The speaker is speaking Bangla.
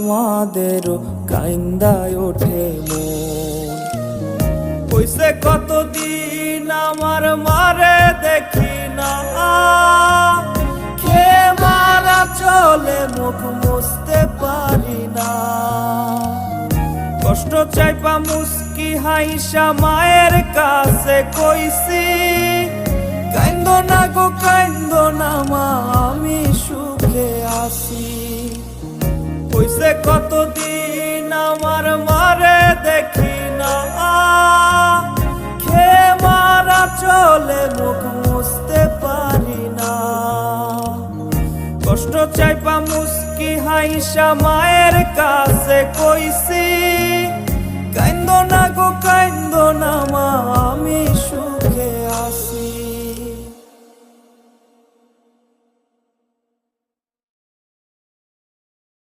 আমাদেরও কাইন্দায় ওঠে মন। কইছে কতদিন আমার মারে দেখি না, খেয়ে মারা চলে মুখ মুছতে পারি না। কষ্ট চাইপা মুস্কি হাইসা মায়ের কাছে কইছি, কাইন্দো না গো কাইন্দো না মা, আমি সুখে আছি। কইছে কতদিন আমার মারে দেখি না, খেয়ে মারা চলে মুখ মুছতে পারি না। কষ্ট চাইপা মুস্কি হাইসা মায়ের কাছে কইছি, কাইন্দো না গো কাইন্দো না মা, আমি সুখে আছি।